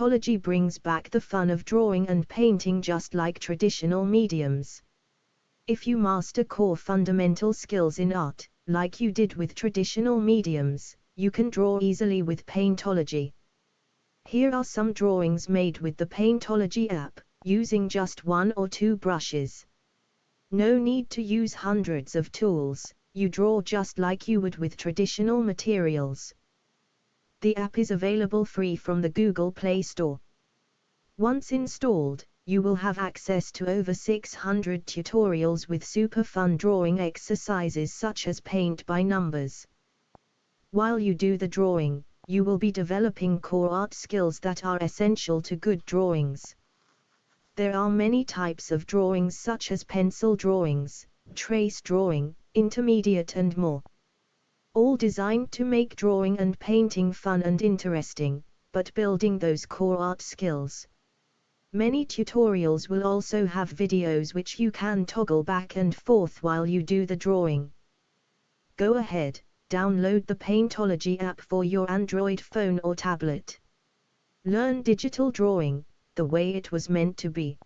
Paintology brings back the fun of drawing and painting just like traditional mediums. If you master core fundamental skills in art, like you did with traditional mediums, you can draw easily with Paintology. Here are some drawings made with the Paintology app, using just 1 or 2 brushes. No need to use hundreds of tools, you draw just like you would with traditional materials. The app is available free from the Google Play Store. Once installed, you will have access to over 600 tutorials with super fun drawing exercises such as paint by numbers. While you do the drawing, you will be developing core art skills that are essential to good drawings. There are many types of drawings such as pencil drawings, trace drawing, intermediate and more. All designed to make drawing and painting fun and interesting, but building those core art skills. Many tutorials will also have videos which you can toggle back and forth while you do the drawing. Go ahead, download the Paintology app for your Android phone or tablet. Learn digital drawing, the way it was meant to be.